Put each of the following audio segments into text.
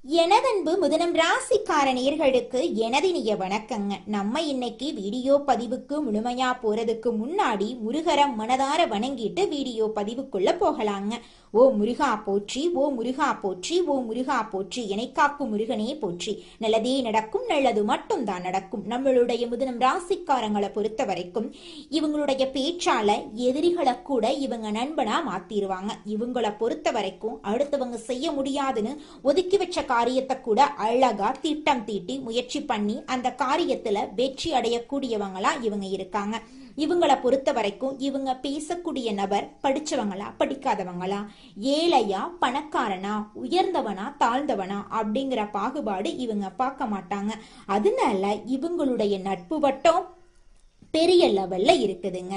எனதன்பு முதனம் ராசிக்கார நேயர்களுக்கு எனதினிய வணக்கங்க. நம்ம இன்னைக்கு வீடியோ பதிவுக்கு முழுமையா போறதுக்கு முன்னாடி முருகரை மனதார வணங்கிட்டு வீடியோ பதிவுக்குள்ள போகலாங்க. ஓ முருகா போற்றி, ஓ முருகா போற்றி, ஓ முருகா போற்றி, எனைக்காக்கும் முருகனே போற்றி. நல்லதே நடக்கும், நல்லது மட்டும் தான் நடக்கும். நம்மளுடைய முதனம் ராசிக்காரங்களை பொறுத்த வரைக்கும் இவங்களுடைய பேச்சால எதிரிகளை கூட இவங்க நண்பனா மாத்திருவாங்க. இவங்களை பொறுத்த வரைக்கும் அடுத்தவங்க செய்ய முடியாதுன்னு ஒதுக்கி வச்ச காரியத்தை கூட அழகா திட்டம் தீட்டி முயற்சி பண்ணி அந்த காரியத்துல வெற்றி அடையக்கூடியவங்களா இவங்க இருக்காங்க. இவங்களை பொறுத்த வரைக்கும் இவங்க பேசக்கூடிய நபர் படிச்சவங்களா படிக்காதவங்களா, ஏழையா பணக்காரனா, உயர்ந்தவனா தாழ்ந்தவனா அப்படிங்கிற பாகுபாடு இவங்க பார்க்க மாட்டாங்க. அதனால இவங்களுடைய நட்பு வட்டம் பெரிய லெவல்ல இருக்குதுங்க.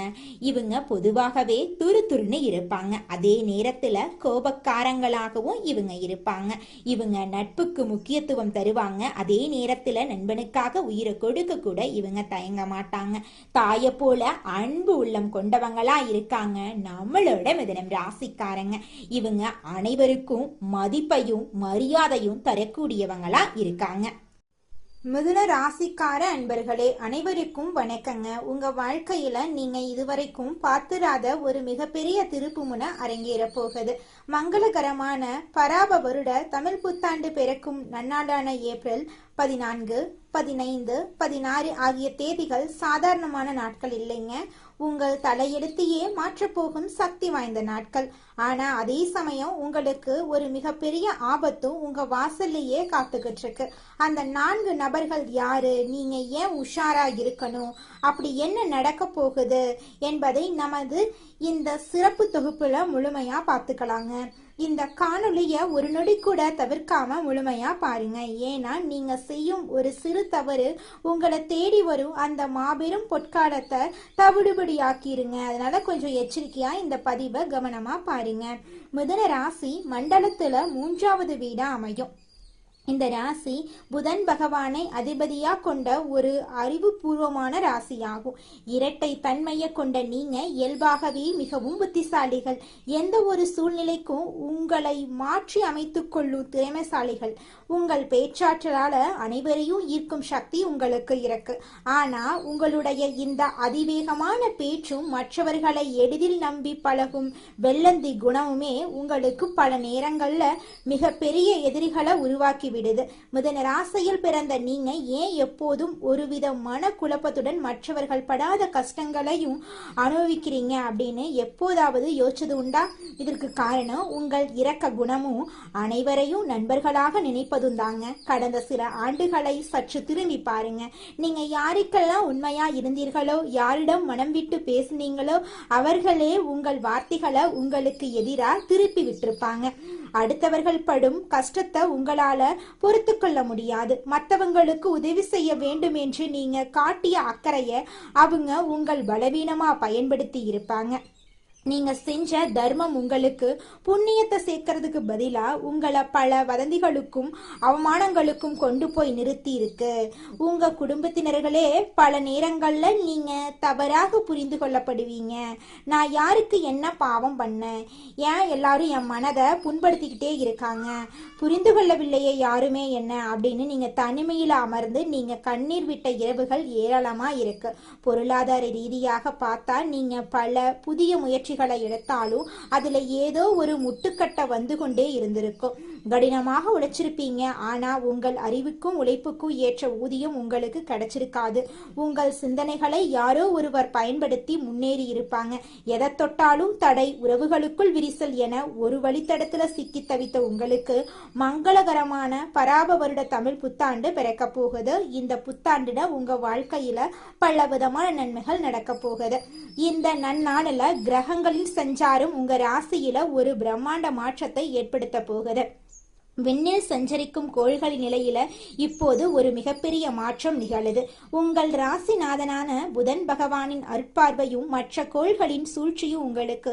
இவங்க பொதுவாகவே துருதுருன்னு இருப்பாங்க. அதே நேரத்துல கோபக்காரங்களாகவும் இவங்க இருப்பாங்க. இவங்க நட்புக்கு முக்கியத்துவம் தருவாங்க. அதே நேரத்துல நண்பனுக்காக உயிரை கொடுக்க கூட இவங்க தயங்க மாட்டாங்க. தாயை போல அன்பு உள்ளம் கொண்டவங்களா இருக்காங்க நம்மளோட மிதுனம் ராசிக்காரங்க. இவங்க அனைவருக்கும் மதிப்பையும் மரியாதையும் தரக்கூடியவங்களா இருக்காங்க. மிதுன ராசிக்கார அன்பர்களே அனைவருக்கும் வணக்கங்க. உங்க வாழ்க்கையில நீங்க இதுவரைக்கும் பார்த்திராத ஒரு மிகப்பெரிய திருப்புமுனை அரங்கேற போகுது. மங்களகரமான பராப வருட தமிழ் புத்தாண்டு பிறக்கும் நன்னாளான ஏப்ரல் 14, 15, 16 ஆகிய தேதிகள் சாதாரணமான நாட்கள் இல்லைங்க. உங்கள் தலையெடுத்தையே மாற்றப்போகும் சக்தி வாய்ந்த நாட்கள். ஆனா அதே சமயம் உங்களுக்கு ஒரு மிகப்பெரிய ஆபத்தும் உங்க வாசல்லையே காத்துக்கிட்டு இருக்கு. அந்த 4 நபர்கள் யாரு, நீங்க ஏன் உஷாரா இருக்கணும், அப்படி என்ன நடக்க போகுது என்பதை நமது இந்த சிறப்பு தொகுப்புல முழுமையா பார்த்துக்கலாங்க. இந்த காணொலிய ஒரு நொடி கூட தவிர்க்காம முழுமையா பாருங்க. ஏன்னா நீங்க செய்யும் ஒரு சிறு தவறு உங்களை தேடி வரும் அந்த மாபெரும் பொற்காலத்தை தவிடுபடியாக்கிருங்க. அதனால கொஞ்சம் எச்சரிக்கையா இந்த பதிவை கவனமா பாருங்க. மிதுன ராசி மண்டலத்துல 3வது வீடா அமையும். இந்த ராசி புதன் பகவானை அதிபதியா கொண்ட ஒரு அறிவுபூர்வமான ராசியாகும். இரட்டை தன்மையை கொண்ட நீங்க இயல்பாகவே மிகவும் புத்திசாலிகள். எந்த ஒரு சூழ்நிலைக்கும் உங்களை மாற்றி அமைத்துக் கொள்ளும் திறமைசாலிகள். உங்கள் பேச்சாற்றலால அனைவரையும் ஈர்க்கும் சக்தி உங்களுக்கு இருக்கு. ஆனா உங்களுடைய இந்த அதிவேகமான பேச்சும் மற்றவர்களை எளிதில் நம்பி பழகும் வெள்ளந்தி குணமுமே உங்களுக்கு பல நேரங்கள்ல மிக பெரிய எதிரிகளை உருவாக்கி விடுது. மிதுன ராசியில் பிறந்த நீங்க ஏன் எப்போதும் ஒருவித மன குழப்பத்துடன் மற்றவர்கள் படாத கஷ்டங்களையும் அனுபவிக்கிறீங்க அப்படின்னு எப்போதாவது யோசிச்சது உண்டா? இதற்கு காரணம் உங்கள் இரக்க குணமும் அனைவரையும் நண்பர்களாக நினைப்பதும் தாங்க. கடந்த சில ஆண்டுகளை சற்று திரும்பி பாருங்க. நீங்க யாருக்கெல்லாம் உண்மையா இருந்தீர்களோ, யாரிடம் மனம் விட்டு பேசினீங்களோ அவர்களே உங்கள் வார்த்தைகளை உங்களுக்கு எதிராக திருப்பி விட்டிருப்பாங்க. அடுத்தவர்கள் படும் கஷ்டத்தை உங்களால பொறுத்து கொள்ள முடியாது. மற்றவங்களுக்கு உதவி செய்ய வேண்டும் என்று நீங்க காட்டிய அக்கறைய அவங்க உங்கள் பலவீனமா பயன்படுத்தி இருப்பாங்க. நீங்க செஞ்ச தர்மம் உங்களுக்கு புண்ணியத்தை சேர்க்கறதுக்கு பதிலா உங்களை பல வதந்திகளுக்கும் அவமானங்களுக்கும் கொண்டு போய் நிறுத்தி இருக்கு. உங்க குடும்பத்தினர்களே பல நேரங்கள்ல நீங்க தவறாக புரிந்து கொள்ளப்படுவீங்க. நான் யாருக்கு என்ன பாவம் பண்ணேன், ஏன் எல்லாரும் என் மனதை புண்படுத்திக்கிட்டே இருக்காங்க, புரிந்து கொள்ளவில்லையே யாருமே என்ன அப்படின்னு நீங்க தனிமையில அமர்ந்து நீங்க கண்ணீர் விட்ட இரவுகள் ஏராளமா இருக்கு. பொருளாதார ரீதியாக பார்த்தா நீங்க பல புதிய முயற்சிகளை எடுத்தாலும் அதுல ஏதோ ஒரு முட்டுக்கட்டை வந்து கொண்டே இருந்திருக்கும். கடினமாக உழைச்சிருப்பீங்க. ஆனா உங்கள் அறிவுக்கும் உழைப்புக்கும் ஏற்ற ஊதியம் உங்களுக்கு கிடைச்சிருக்காது. உங்கள் சிந்தனைகளை யாரோ ஒருவர் பயன்படுத்தி முன்னேறி இருப்பாங்க. எதை தொட்டாலும் தடை, உறவுகளுக்குள் விரிசல் என ஒரு வழித்தடத்துல சிக்கி தவித்த உங்களுக்கு மங்களகரமான பராப வருட தமிழ் புத்தாண்டு பிறக்க போகுது. இந்த புத்தாண்டுல உங்க வாழ்க்கையில பல விதமான நன்மைகள் நடக்க போகுது. இந்த நன்னாளில் கிரகங்களின் சஞ்சாரம் உங்க ராசியில ஒரு பிரம்மாண்ட மாற்றத்தை ஏற்படுத்த போகுது. விண்ணில் சஞ்சரிக்கும் கோள்களின் நிலையில இப்போது ஒரு மிகப்பெரிய மாற்றம் நிகழுது. உங்கள் ராசிநாதனான புதன் பகவானின் அற்பார்வையும் மற்ற கோள்களின் சூழ்ச்சியும் உங்களுக்கு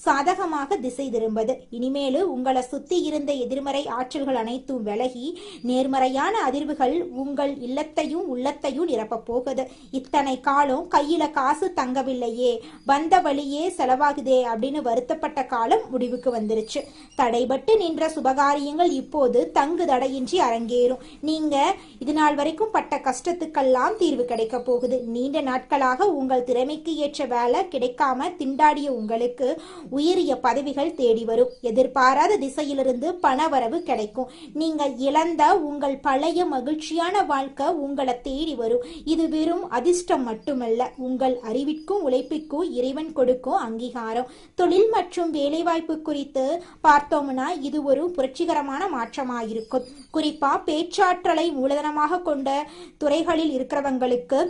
சாதகமாக திசை திரும்புது. இனிமேலு உங்களை சுத்தி இருந்த எதிர்மறை ஆற்றல்கள் அனைத்தும் விலகி நேர்மறையான அதிர்வுகள் உங்கள் இல்லத்தையும் உள்ளத்தையும் நிரப்ப போகுது. இத்தனை காலம் கையில காசு தங்கவில்லையே, வந்த வழியே செலவாகுதே அப்படின்னு வருத்தப்பட்ட காலம் முடிவுக்கு வந்துருச்சு. தடைபட்டு நின்ற சுபகாரியங்கள் இப்போது தங்கு தடையின்றி அரங்கேறும். நீங்க இது நாள் வரைக்கும் பட்ட கஷ்டத்துக்கெல்லாம் தீர்வு கிடைக்க போகுது. நீண்ட நாட்களாக உங்கள் திறமைக்கு ஏற்ற வேலை கிடைக்காம திண்டாடிய உங்களுக்கு உயரிய பதவிகள் தேடி வரும். எதிர்பாராத திசையிலிருந்து பணவரவு கிடைக்கும். நீங்க இழந்த உங்கள் பழைய மகிழ்ச்சியான வாழ்க்கை உங்களை தேடி வரும். இது வெறும் அதிர்ஷ்டம் மட்டுமல்ல, உங்கள் அறிவிற்கும் உழைப்பிற்கும் இறைவன் கொடுக்கும் அங்கீகாரம். தொழில் மற்றும் வேலைவாய்ப்பு குறித்து பார்த்தோம்னா இது ஒரு புரட்சிகரமான மாற்றமாயிருக்கும். குறிப்பா பேச்சாற்றலை மூலதனமாக கொண்ட துறைகளில் இருக்கிறவங்களுக்கு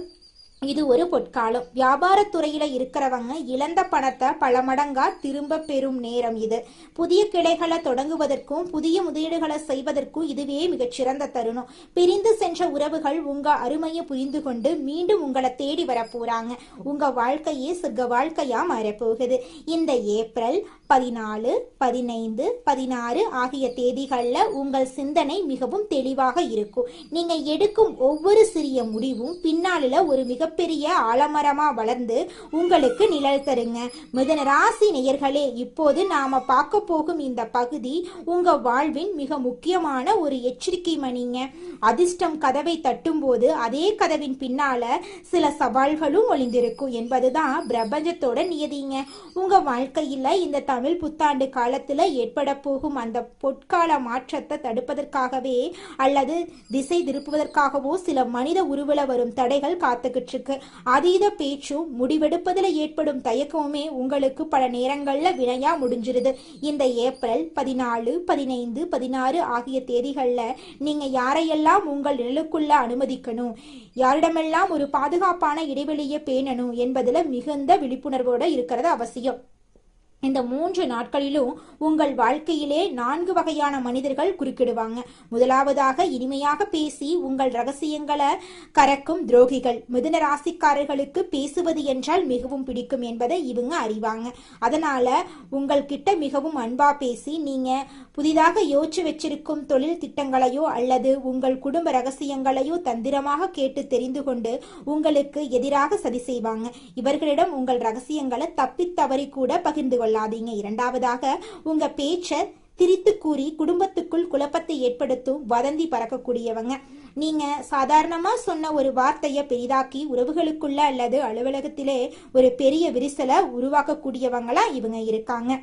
இது ஒரு பொற்காலம். வியாபாரத்துறையில இருக்கிறவங்க இழந்த பணத்தை பல மடங்கா திரும்ப பெறும் நேரம் இது. புதிய கிளைகளை தொடங்குவதற்கும் புதிய முதலீடுகளை செய்வதற்கும் இதுவே மிகச்சிறந்த தருணம். பிரிந்து சென்ற உறவுகள் உங்க அருமையை புரிந்து கொண்டு மீண்டும் உங்களை தேடி வர போறாங்க. உங்க வாழ்க்கையே சொர்க்க வாழ்க்கையா மாறப்போகுது. இந்த ஏப்ரல் 14, 15, 16 ஆகிய தேதிகள்ல உங்கள் சிந்தனை மிகவும் தெளிவாக இருக்கும். நீங்க எடுக்கும் ஒவ்வொரு சிறிய முடிவும் பின்னால ஒரு மிகப்பெரிய ஆலமரமா வளர்ந்து உங்களுக்கு நிழல் தருங்க. மிதுன ராசி நேயர்களே, இப்போது நாம பார்க்க போகும் இந்த பகுதி உங்க வாழ்வின் மிக முக்கியமான ஒரு எச்சரிக்கை மணிங்க. அதிர்ஷ்டம் கதவை தட்டும் போது அதே கதவின் பின்னால சில சவால்களும் ஒளிந்திருக்கும் என்பதுதான் பிரபஞ்சத்தோட நியதிங்க. உங்க வாழ்க்கையில இந்த தமிழ் புத்தாண்டு காலத்துல ஏற்பட போகும் அந்த பொற்கால மாற்றத்தை தடுப்பதற்காகவே அல்லது திசை திருப்புவதற்காகவோ சில மனித உருவல வரும் தடைகள் காத்துக்கிட்டு இருக்கு. அதீத பேச்சும் முடிவெடுப்பதில் ஏற்படும் தயக்கமுமே உங்களுக்கு பல நேரங்கள்ல வினையா முடிஞ்சிருது. இந்த ஏப்ரல் 14, 15, 16 ஆகிய தேதிகள்ல நீங்க யாரையெல்லாம் உங்கள் நிழலுக்குள்ள அனுமதிக்கணும், யாரிடமெல்லாம் ஒரு பாதுகாப்பான இடைவெளியை பேணணும் என்பதுல மிகுந்த விழிப்புணர்வோட இருக்கிறது அவசியம். இந்த 3 நாட்களிலும் உங்கள் வாழ்க்கையிலே 4 வகையான மனிதர்கள் குறுக்கிடுவாங்க. முதலாவதாக இனிமையாக பேசி உங்கள் ரகசியங்களை கறக்கும் துரோகிகள். மிதுன ராசிக்காரர்களுக்கு பேசுவது என்றால் மிகவும் பிடிக்கும் என்பதை இவங்க அறிவாங்க. அதனால உங்கள்கிட்ட மிகவும் அன்பா பேசி நீங்க புதிதாக யோசிச்சு வச்சிருக்கும் தொழில் திட்டங்களையோ அல்லது உங்கள் குடும்ப ரகசியங்களையோ தந்திரமாக கேட்டு தெரிந்து கொண்டு உங்களுக்கு எதிராக சதி செய்வாங்க. இவர்களிடம் உங்கள் ரகசியங்களை தப்பித்தவறி கூட பகிர்ந்து கொள்ள. இரண்டாவதாக உங்க பேச்ச திரித்து கூறி குடும்பத்துக்குள் குழப்பத்தை ஏற்படுத்தும் வதந்தி பறக்கக்கூடியவங்க. நீங்க சாதாரணமா சொன்ன ஒரு வார்த்தையை பெரிதாக்கி உறவுகளுக்குள்ள அல்லது அலுவலகத்திலே ஒரு பெரிய விரிசலை உருவாக்கக்கூடியவங்களா இவங்க இருக்காங்க.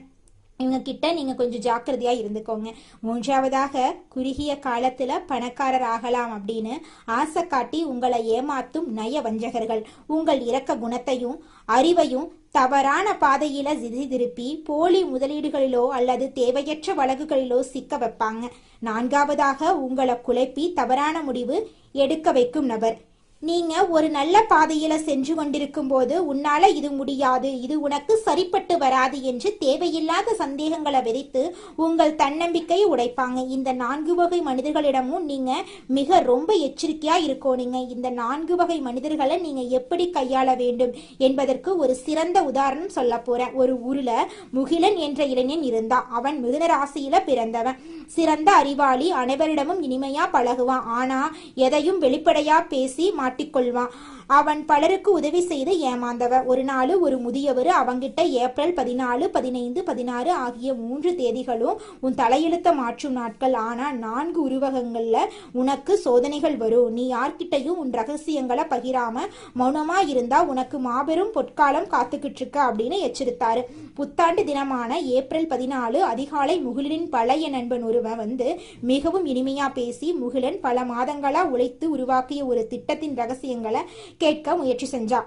இவங்க கிட்ட நீங்க கொஞ்சம் ஜாக்கிரதையா இருந்துக்கோங்க. மூன்றாவதாக குறுகிய காலத்துல பணக்காரர் ஆகலாம் அப்படின்னு ஆசை காட்டி உங்களை ஏமாத்தும் நய வஞ்சகர்கள். உங்கள் இரக்க குணத்தையும் அறிவையும் தவறான பாதையில திசை திருப்பி போலி முதலீடுகளிலோ அல்லது தேவையற்ற வழக்குகளிலோ சிக்க வைப்பாங்க. நான்காவதாக உங்களை குழப்பி தவறான முடிவு எடுக்க வைக்கும் நபர். நீங்க ஒரு நல்ல பாதையில சென்று கொண்டிருக்கும் போது உன்னால இது முடியாது, இது உனக்கு சரிப்பட்டு வராது என்று தேவையில்லாத சந்தேகங்களை விதைத்து உங்கள் தன்னம்பிக்கையை உடைப்பாங்க. இந்த 4 வகை மனிதர்களிடமும் நீங்க மிக ரொம்ப எச்சரிக்கையா இருக்கோனீங்க. இந்த 4 வகை மனிதர்களை நீங்க எப்படி கையாள வேண்டும் என்பதற்கு ஒரு சிறந்த உதாரணம் சொல்ல போறேன். ஒரு ஊர்ல முகிலன் என்ற இளைஞன் இருந்தான். அவன் மிதுன ராசியில பிறந்தவன். சிறந்த அறிவாளி, அனைவரிடமும் இனிமையா பழகுவான். ஆனா எதையும் வெளிப்படையா பேசி மாட்டிக்கொள்வான். அவன் பலருக்கு உதவி செய்து ஏமாந்தவன். ஒரு நாள் ஒரு முதியவர் அவங்கிட்ட ஏப்ரல் 14, 15, 16 ஆகிய 3 தேதிகளும் உன் தலையெழுத்த மாற்றும் நாட்கள். ஆனா 4 உருவகங்கள்ல உனக்கு சோதனைகள் வரும். நீ யார்கிட்டையும் உன் ரகசியங்களை பகிராம மௌனமா இருந்தா உனக்கு மாபெரும் பொற்காலம் காத்துக்கிட்டு இருக்க அப்படின்னு எச்சரித்தாரு. புத்தாண்டு தினமான ஏப்ரல் 14 அதிகாலை முகிலனின் பழைய நண்பன் ஒருவன் வந்து மிகவும் இனிமையா பேசி முகிலன் பல மாதங்களா உழைத்து உருவாக்கிய ஒரு திட்டத்தின் ரகசியங்களை கேட்க முயற்சி செஞ்சா.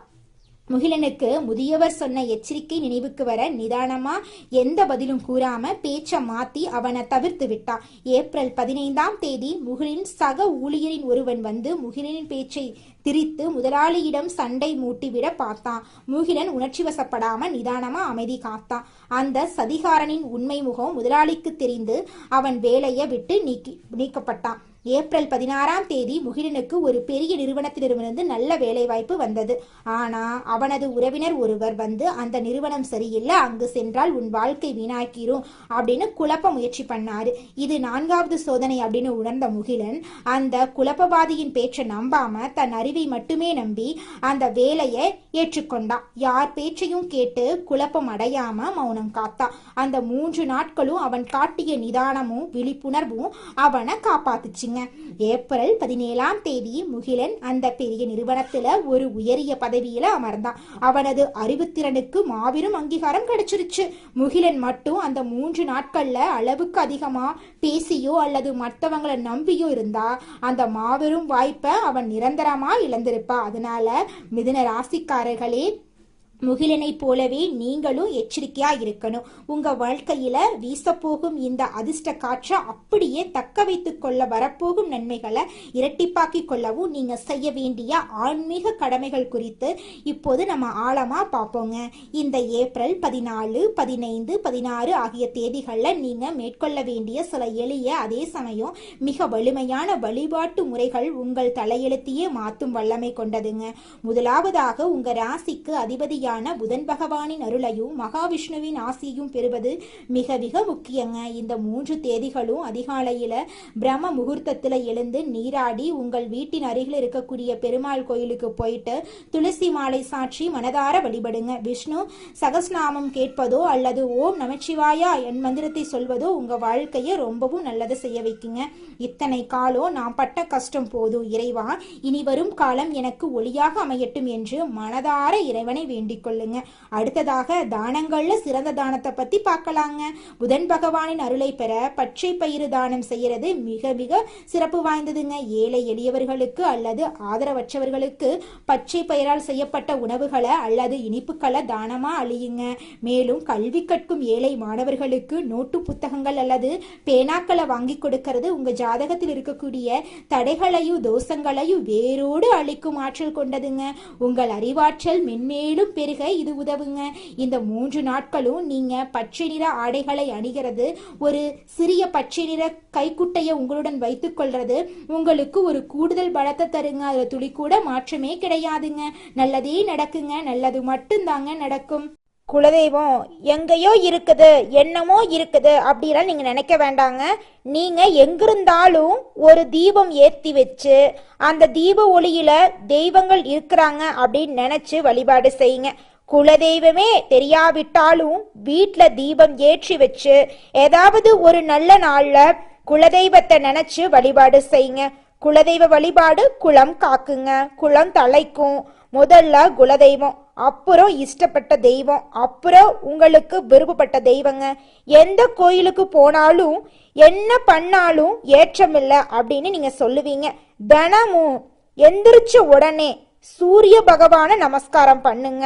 முகிலனுக்கு முதியவர் சொன்ன எச்சரிக்கை நினைவுக்கு வர நிதானமா எந்த பதிலும் கூறாம பேச்ச மாத்தி அவனை தவிர்த்து விட்டான். ஏப்ரல் 15ஆம் தேதி முகிலின் சக ஊழியரின் ஒருவன் வந்து முகிலனின் பேச்சை திரித்து முதலாளியிடம் சண்டை மூட்டிவிட பார்த்தான். முகிலன் உணர்ச்சி வசப்படாம நிதானமா அமைதி காத்தான். அந்த சதிகாரனின் உண்மை முகம் முதலாளிக்கு தெரிந்து அவன் வேலையை விட்டு நீக்கப்பட்டான். ஏப்ரல் 16ஆம் தேதி முகிலனுக்கு ஒரு பெரிய நிறுவனத்திலிருந்து நல்ல வேலை வாய்ப்பு வந்தது. ஆனா அவனது உறவினர் ஒருவர் வந்து அந்த நிறுவனம் சரியில்லை, அங்கு சென்றால் உன் வாழ்க்கை வீணாக்கிரும் அப்படின்னு குழப்ப முயற்சி பண்ணாரு. இது 4வது சோதனை அப்படின்னு உணர்ந்த முகிலன் அந்த குழப்பவாதியின் பேச்சை நம்பாம தன் அறிவு அறிவை மட்டுமே நம்பி அந்த வேலையை ஏற்றுக்கொண்டான். யார் பேச்சையும் கேட்டு குழப்பம் அடையாம மௌனம் காத்தா. அந்த 3 நாட்களும் அவன் காட்டிய நிதானமும் விழிப்புணர்வும் அவனை காப்பாத்துச்சுங்க. ஏப்ரல் 17ஆம் தேதி முகிலன் அந்த பெரிய நிறுவனத்துல ஒரு உயரிய பதவியில அமர்ந்தான். அவனது அறிவுத்திறனுக்கு மாபெரும் அங்கீகாரம் கிடைச்சிருச்சு. முகிலன் மட்டும் அந்த 3 நாட்கள்ல அளவுக்கு அதிகமா பேசியோ அல்லது மற்றவங்களை நம்பியோ இருந்தா அந்த மாபெரும் வாய்ப்பை அவன் நிரந்தரமா இழந்திருப்பா. அதனால மிதுன ராசிக்காரர்களே, முகிலனை போலவே நீங்களும் எச்சரிக்கையா இருக்கணும். உங்க வாழ்க்கையில வீசப்போகும் இந்த அதிர்ஷ்ட காற்றை அப்படியே தக்க வைத்துக் கொள்ள வரப்போகும் நன்மைகளை இரட்டிப்பாக்கி கொள்ளவும் நீங்க செய்ய வேண்டிய ஆன்மீக கடமைகள் குறித்து இப்போது நம்ம ஆழமா பார்ப்போங்க. இந்த ஏப்ரல் 14, 15, 16 ஆகிய தேதிகளில் நீங்க மேற்கொள்ள வேண்டிய சில எளிய அதே சமயம் மிக வலிமையான வழிபாட்டு முறைகள் உங்கள் தலையெழுத்தையே மாற்றும் வல்லமை கொண்டதுங்க. முதலாவதாக உங்க ராசிக்கு அதிபதியான புதன் பகவானின் அருளையும் மகாவிஷ்ணுவின் ஆசியையும் பெறுவது மிக மிக முக்கியங்க. இந்த 3 தேதிகளும் அதிகாலையில பிரம்ம முகூர்த்தத்துல எழுந்து நீராடி உங்கள் வீட்டின் அருகில் இருக்கக்கூடிய பெருமாள் கோயிலுக்கு போயிட்டு துளசி மாலை சாற்றி மனதார வழிபடுங்க. விஷ்ணு சகஸ்நாமம் கேட்பதோ அல்லது ஓம் நமச்சிவாயா என் மந்திரத்தை சொல்வதோ உங்க வாழ்க்கையை ரொம்பவும் நல்லது செய்ய வைக்குங்க. இத்தனை காலம் நான் பட்ட கஷ்டம் போதும் இறைவா, இனி வரும் காலம் எனக்கு ஒளியாக அமையட்டும் என்று மனதார இறைவனை வேண்டிக் கொள்ளுங்க. அடுத்ததாக தானங்கள்ல சிறந்த தானத்தை பத்தி பார்க்கலாங்க. புதன் பகவானின் அருளை பெற பச்சை பயிறு தானம் செய்யறது மிக மிக சிறப்பு வாய்ந்ததுங்க. ஏழை எளியவர்களுக்கு அல்லது ஆதரவற்றவர்களுக்கு பச்சை பயிரால் செய்யப்பட்ட உணவுகளை அல்லது இனிப்புகளை தானமா அழியுங்க. மேலும் கல்வி கற்கும் ஏழை மாணவர்களுக்கு நோட்டு புத்தகங்கள் அல்லது பேனாக்களை வாங்கி கொடுக்கிறது உங்க ஜாதகத்தில் இருக்கக்கூடிய தடைகளையும் தோஷங்களையும் வேரோடு அழிக்கும் ஆற்றல் கொண்டதுங்க. உங்கள் அறிவாற்றல் மென்மேலும் பெருக இது உதவுங்க. இந்த 3 நாட்களும் நீங்க பச்சை நிற ஆடைகளை அணிகிறது, ஒரு சிறிய பச்சை நிற கைக்குட்டையை உங்களுடன் வைத்துக் கொள்றது உங்களுக்கு ஒரு கூடுதல் பலத்தை தருங்க. அதுல துளி கூட மாற்றமே கிடையாதுங்க. நல்லதே நடக்குங்க. நல்லது மட்டும்தாங்க நடக்கும். குலதெய்வம் எங்கேயோ இருக்குது, என்னமோ இருக்குது அப்படிலாம் நீங்க நினைக்க வேண்டாங்க. நீங்க எங்கிருந்தாலும் ஒரு தீபம் ஏற்றி வச்சு அந்த தீப ஒளியில தெய்வங்கள் இருக்கிறாங்க அப்படின்னு நினைச்சு வழிபாடு செய்யுங்க. குலதெய்வமே தெரியாவிட்டாலும் வீட்டுல தீபம் ஏற்றி வச்சு ஏதாவது ஒரு நல்ல நாள்ல குலதெய்வத்தை நினைச்சு வழிபாடு செய்யுங்க. குலதெய்வ வழிபாடு குலம் காக்குங்க, குலம் தலைக்கும். முதல்ல குலதெய்வம், அப்புறம் இஷ்டப்பட்ட தெய்வம், அப்புறம் உங்களுக்கு விருப்பப்பட்ட தெய்வங்க. எந்த கோயிலுக்கு போனாலும் என்ன பண்ணாலும் ஏற்றமில்லை அப்படின்னு நீங்க சொல்லுவீங்க. தினமும் எந்திரிச்ச உடனே சூரிய பகவான நமஸ்காரம் பண்ணுங்க.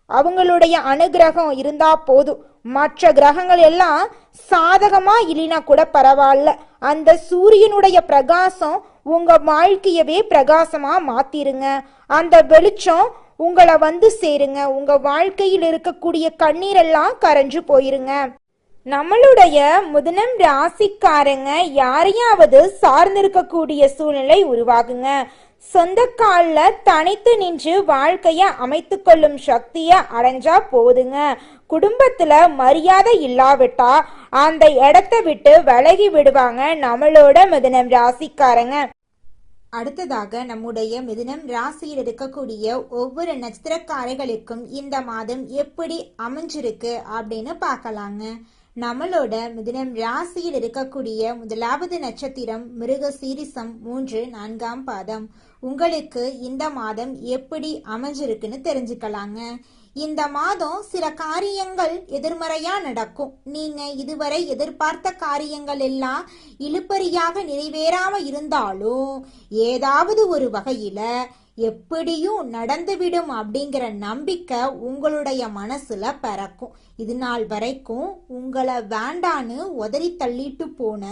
அவங்களுடைய அனுகிரகம் இருந்தா போதும். மற்ற கிரகங்கள் எல்லாம் சாதகமா இல்லைனா கூட பரவாயில்ல, அந்த சூரியனுடைய பிரகாசம் உங்க வாழ்க்கையவே பிரகாசமா மாத்திருங்க. அந்த வெளிச்சம் உங்களை வந்து சேருங்க. உங்க வாழ்க்கையில் இருக்கக்கூடிய கண்ணீரெல்லாம் கரைஞ்சு போயிருங்க. நம்மளுடைய மிதுனம் ராசிக்காரங்க யாரையாவது சார்ந்திருக்கக்கூடிய சூழ்நிலை உருவாகுங்க. சொந்த கால்ல தனித்து நின்று வாழ்க்கைய அமைத்து கொள்ளும் சக்திய அடைஞ்சா போதுங்க. குடும்பத்துல மரியாதை இல்லாவிட்டா அந்த இடத்தை விட்டு விலகி விடுவாங்க நம்மளோட மிதுனம் ராசிக்காரங்க. அடுத்ததாக நம்முடைய மிதுனம் ராசியில் இருக்கக்கூடிய ஒவ்வொரு நட்சத்திரக்காரர்களுக்கும் இந்த மாதம் எப்படி அமைஞ்சிருக்கு அப்படின்னு பார்க்கலாங்க. நம்மளோட மிதுனம் ராசியில் இருக்கக்கூடிய முதலாவது நட்சத்திரம் மிருக சீரிசம் 3, 4ஆம் பாதம். உங்களுக்கு இந்த மாதம் எப்படி அமைஞ்சிருக்குன்னு தெரிஞ்சுக்கலாங்க. இந்த மாதம் சில காரியங்கள் எதிர்மறையா நடக்கும். நீங்க இதுவரை எதிர்பார்த்த காரியங்கள் எல்லாம் இழுபறியாக நிறைவேறாம இருந்தாலும் ஏதாவது ஒரு வகையில எப்படியும் நடந்துவிடும் அப்படிங்கிற நம்பிக்கை உங்களுடைய மனசுல பிறக்கும். இது நாள் வரைக்கும் உங்களை வேண்டான்னு உதறி தள்ளிட்டு போன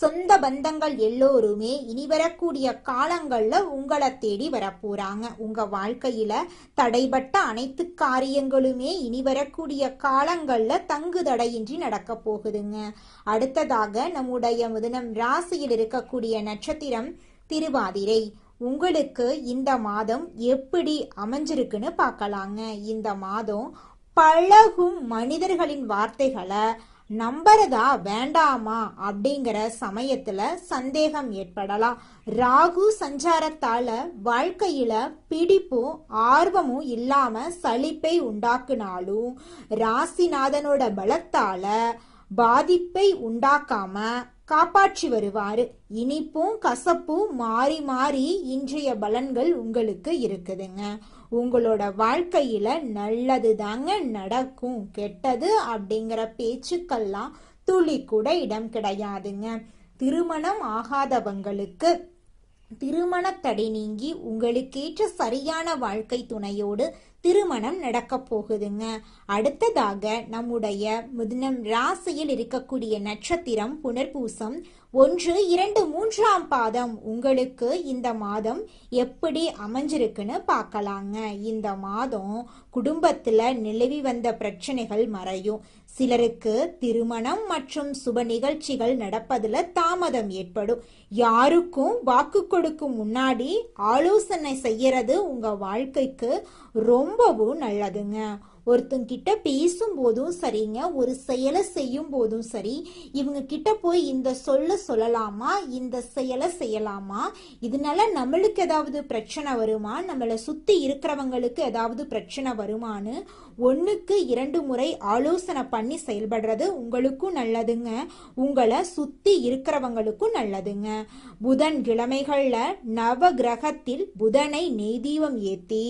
சொந்த பந்தங்கள் எல்லோருமே இனி வரக்கூடிய காலங்கள்ல உங்களை தேடி வரப்போறாங்க. உங்க வாழ்க்கையில தடைபட்ட அனைத்து காரியங்களுமே இனி வரக்கூடிய காலங்கள்ல தங்கு தடையின்றி நடக்க போகுதுங்க. அடுத்ததாக நம்முடைய மிதுனம் ராசியில் இருக்கக்கூடிய நட்சத்திரம் திருவாதிரை. உங்களுக்கு இந்த மாதம் எப்படி அமைஞ்சிருக்குன்னு பார்க்கலாங்க. இந்த மாதம் பழகும் மனிதர்களின் வார்த்தைகளை நம்புறதா வேண்டாமா அப்படிங்கிற சமயத்துல சந்தேகம் ஏற்படலாம். ராகு சஞ்சாரத்தால வாழ்க்கையில பிடிப்பும் ஆர்வமும் இல்லாம சலிப்பை உண்டாக்குனாலும் ராசிநாதனோட பலத்தால பாதிப்பை உண்டாக்காம காப்பாற்றி வருவாரு. இனிப்பும் கசப்பும் மாறி மாறி இன்றைய பலன்கள் உங்களுக்கு இருக்குதுங்க. உங்களோட வாழ்க்கையில நல்லது தாங்க நடக்கும், கெட்டது அப்படிங்கிற பேச்சுக்கெல்லாம் துளி கூட இடம் கிடையாதுங்க. திருமணம் ஆகாதவங்களுக்கு திருமண தடை நீங்கி உங்களுக்கேற்ற சரியான வாழ்க்கை துணையோடு திருமணம் நடக்க போகுதுங்க. அடுத்ததாக நம்முடைய மிதுனம் ராசியில் இருக்கக்கூடிய நட்சத்திரம் புனர்பூசம் 1, 2, 3ஆம் பாதம். உங்களுக்கு இந்த மாதம் எப்படி அமைஞ்சிருக்குன்னு பார்க்கலாங்க. இந்த மாதம் குடும்பத்துல நிலவி வந்த பிரச்சனைகள் மறையும். சிலருக்கு திருமணம் மற்றும் சுப நிகழ்ச்சிகள் நடப்பதுல தாமதம் ஏற்படும். யாருக்கும் வாக்கு கொடுக்கும் முன்னாடி ஆலோசனை செய்யறது உங்க வாழ்க்கைக்கு ரொம்பவும் நல்லதுங்க. ஒருத்தங்கிட்ட பேசும் போதும் சரிங்க, ஒரு செயலை செய்யும் போதும் சரி, இவங்க கிட்ட போய் இந்த சொல்லலாமா, இந்த செயலை செய்யலாமா, இதனால நம்மளுக்கு ஏதாவது பிரச்சனை வருமா, நம்மளை சுத்தி இருக்கிறவங்களுக்கு ஏதாவது பிரச்சனை வருமானு 1க்கு 2 முறை ஆலோசனை பண்ணி செயல்படுறது உங்களுக்கும் நல்லதுங்க, உங்களை சுத்தி இருக்கிறவங்களுக்கும் நல்லதுங்க. புதன் கிழமைகள்ல நவ கிரகத்தில் புதனை நெய்தீபம் ஏத்தி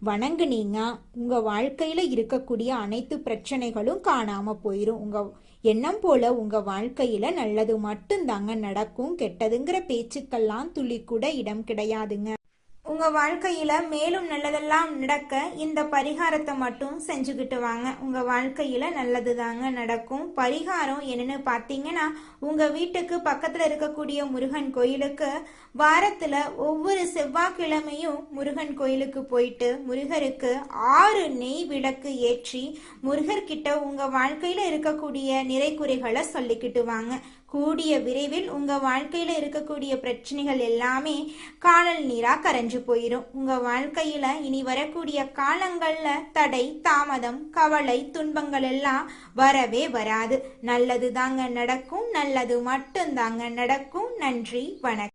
வணங்குனீங்க, உங்க வாழ்க்கையில இருக்கக்கூடிய அனைத்து பிரச்சனைகளும் காணாம போயிரும். உங்க எண்ணம் போல உங்க வாழ்க்கையில நல்லது மட்டும்தாங்க நடக்கும், கெட்டதுங்கிற பேச்சுக்கெல்லாம் துளி கூட இடம் கிடையாதுங்க. உங்க வாழ்க்கையில மேலும் நல்லதெல்லாம் நடக்க இந்த பரிகாரத்தை மட்டும் செஞ்சுக்கிட்டு வாங்க. உங்க வாழ்க்கையில நல்லது தாங்க நடக்கும். பரிகாரம் என்னன்னு பாத்தீங்கன்னா, உங்க வீட்டுக்கு பக்கத்துல இருக்கக்கூடிய முருகன் கோயிலுக்கு வாரத்துல ஒவ்வொரு செவ்வாய்க்கிழமையும் முருகன் கோயிலுக்கு போயிட்டு முருகருக்கு 6 நெய் விளக்கு ஏற்றி முருகர்கிட்ட உங்க வாழ்க்கையில இருக்கக்கூடிய நிறைகுறைகளை சொல்லிக்கிட்டு வாங்க. கூடிய விரைவில் உங்க வாழ்க்கையில இருக்கக்கூடிய பிரச்சனைகள் எல்லாமே காணல் நீரா கரைஞ்சு போயிடும். உங்க வாழ்க்கையில இனி வரக்கூடிய காலங்கள்ல தடை, தாமதம், கவலை, துன்பங்கள் எல்லாம் வரவே வராது. நல்லது தாங்க நடக்கும், நல்லது மட்டும் தாங்க நடக்கும். நன்றி, வணக்கம்.